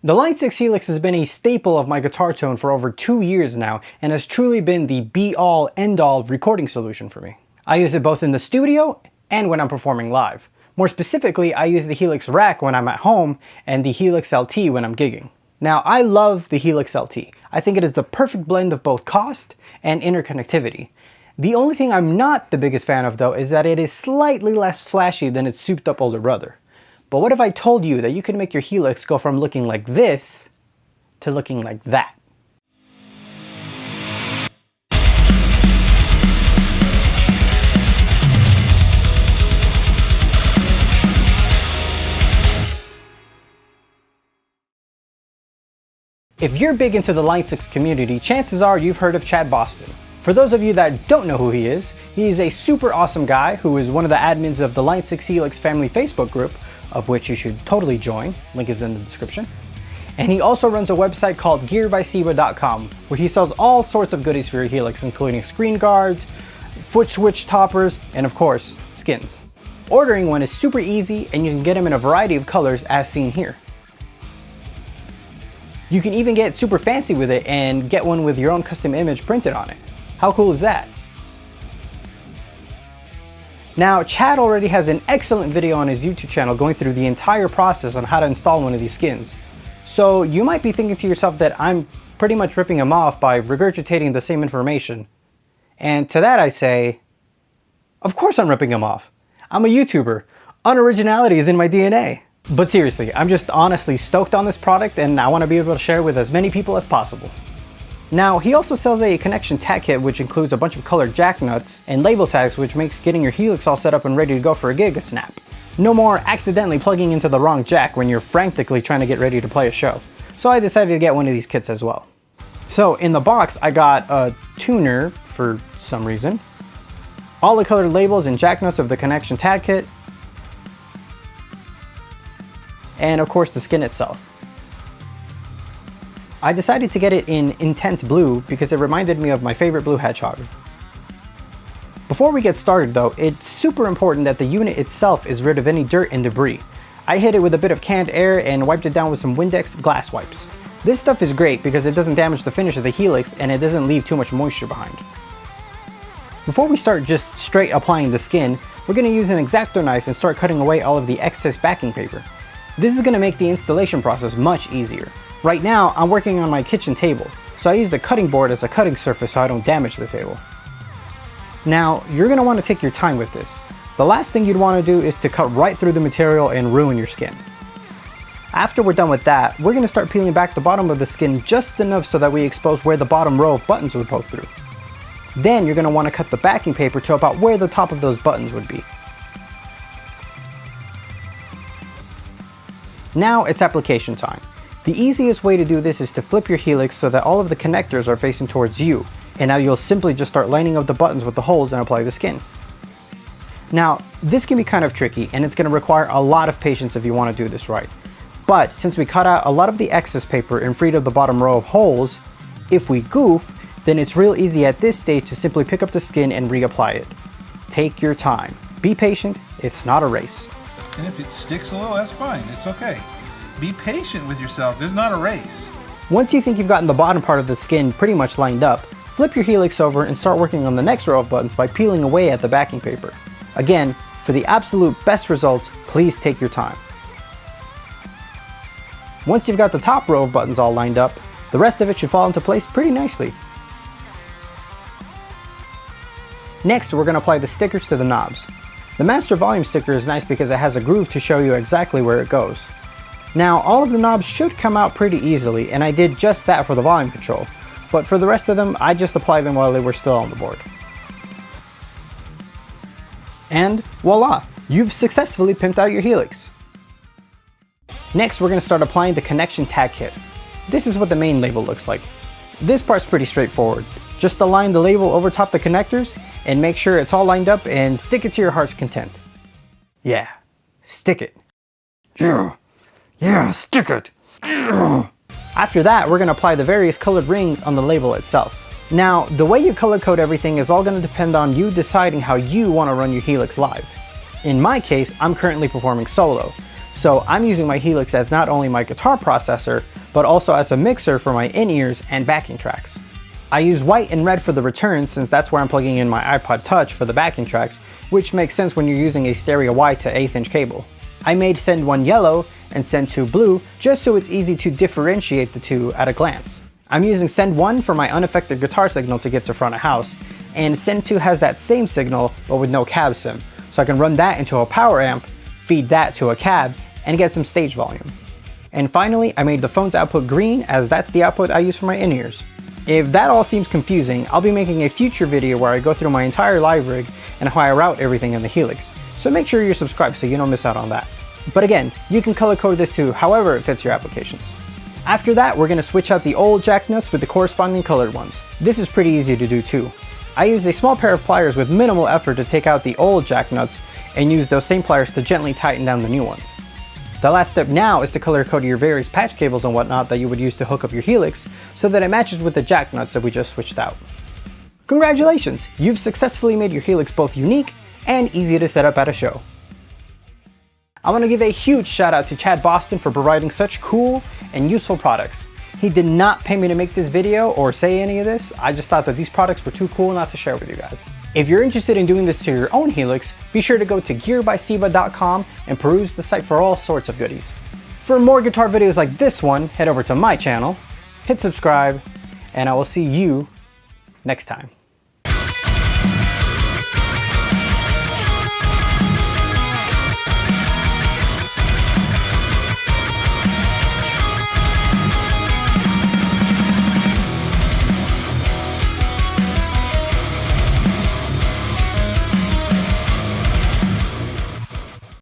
The Line 6 Helix has been a staple of my guitar tone for over 2 years now and has truly been the be-all, end-all recording solution for me. I use it both in the studio and when I'm performing live. More specifically, I use the Helix rack when I'm at home and the Helix LT when I'm gigging. Now, I love the Helix LT. I think it is the perfect blend of both cost and interconnectivity. The only thing I'm not the biggest fan of though is that it is slightly less flashy than its souped up older brother. But what if I told you that you can make your Helix go from looking like this to looking like that? If you're big into the Line 6 community, chances are you've heard of Chad Boston. For those of you that don't know who he is a super awesome guy who is one of the admins of the Line 6 Helix family Facebook group, of which you should totally join, link is in the description. And he also runs a website called gearbyceba.com where he sells all sorts of goodies for your Helix, including screen guards, foot switch toppers, and of course, skins. Ordering one is super easy and you can get them in a variety of colors as seen here. You can even get super fancy with it and get one with your own custom image printed on it. How cool is that? Now, Chad already has an excellent video on his YouTube channel going through the entire process on how to install one of these skins. So you might be thinking to yourself that I'm pretty much ripping him off by regurgitating the same information. And to that I say, of course I'm ripping him off. I'm a YouTuber. Unoriginality is in my DNA. But seriously, I'm just honestly stoked on this product and I want to be able to share it with as many people as possible. Now, he also sells a connection tag kit which includes a bunch of colored jack nuts and label tags, which makes getting your Helix all set up and ready to go for a gig a snap. No more accidentally plugging into the wrong jack when you're frantically trying to get ready to play a show. So I decided to get one of these kits as well. So in the box I got a tuner for some reason, all the colored labels and jack nuts of the connection tag kit, and of course the skin itself. I decided to get it in intense blue because it reminded me of my favorite blue hedgehog. Before we get started though, it's super important that the unit itself is rid of any dirt and debris. I hit it with a bit of canned air and wiped it down with some Windex glass wipes. This stuff is great because it doesn't damage the finish of the Helix and it doesn't leave too much moisture behind. Before we start just straight applying the skin, we're going to use an X-Acto knife and start cutting away all of the excess backing paper. This is going to make the installation process much easier. Right now, I'm working on my kitchen table, so I use the cutting board as a cutting surface so I don't damage the table. Now, you're going to want to take your time with this. The last thing you'd want to do is to cut right through the material and ruin your skin. After we're done with that, we're going to start peeling back the bottom of the skin just enough so that we expose where the bottom row of buttons would poke through. Then you're going to want to cut the backing paper to about where the top of those buttons would be. Now it's application time. The easiest way to do this is to flip your Helix so that all of the connectors are facing towards you, and now you'll simply just start lining up the buttons with the holes and apply the skin. Now, this can be kind of tricky and it's going to require a lot of patience if you want to do this right. But since we cut out a lot of the excess paper and freed up the bottom row of holes, if we goof, then it's real easy at this stage to simply pick up the skin and reapply it. Take your time. Be patient, it's not a race. And if it sticks a little, that's fine, it's okay. Be patient with yourself, there's not a race. Once you think you've gotten the bottom part of the skin pretty much lined up, flip your Helix over and start working on the next row of buttons by peeling away at the backing paper. Again, for the absolute best results, please take your time. Once you've got the top row of buttons all lined up, the rest of it should fall into place pretty nicely. Next, we're going to apply the stickers to the knobs. The master volume sticker is nice because it has a groove to show you exactly where it goes. Now, all of the knobs should come out pretty easily, and I did just that for the volume control, but for the rest of them, I just applied them while they were still on the board. And voila, you've successfully pimped out your Helix. Next, we're going to start applying the connection tag kit. This is what the main label looks like. This part's pretty straightforward. Just align the label over top the connectors and make sure it's all lined up and stick it to your heart's content. Yeah, stick it. Yeah, stick it. After that, we're going to apply the various colored rings on the label itself. Now, the way you color code everything is all going to depend on you deciding how you want to run your Helix live. In my case, I'm currently performing solo, So I'm using my Helix as not only my guitar processor, but also as a mixer for my in-ears and backing tracks. I use white and red for the returns since that's where I'm plugging in my iPod Touch for the backing tracks, which makes sense when you're using a stereo Y to 1/8 inch cable. I made send 1 yellow and send 2 blue just so it's easy to differentiate the two at a glance. I'm using send 1 for my unaffected guitar signal to give to front of house, and send 2 has that same signal but with no cab sim, so I can run that into a power amp, feed that to a cab, and get some stage volume. And finally, I made the phone's output green as that's the output I use for my in-ears. If that all seems confusing, I'll be making a future video where I go through my entire live rig and how I route everything in the Helix, so make sure you're subscribed so you don't miss out on that. But again, you can color code this to however it fits your applications. After that, we're going to switch out the old jack nuts with the corresponding colored ones. This is pretty easy to do too. I used a small pair of pliers with minimal effort to take out the old jack nuts and use those same pliers to gently tighten down the new ones. The last step now is to color code your various patch cables and whatnot that you would use to hook up your Helix so that it matches with the jack nuts that we just switched out. Congratulations! You've successfully made your Helix both unique and easy to set up at a show. I want to give a huge shout out to Chad Boston for providing such cool and useful products. He did not pay me to make this video or say any of this, I just thought that these products were too cool not to share with you guys. If you're interested in doing this to your own Helix, be sure to go to gearbyceba.com and peruse the site for all sorts of goodies. For more guitar videos like this one, head over to my channel, hit subscribe, and I will see you next time.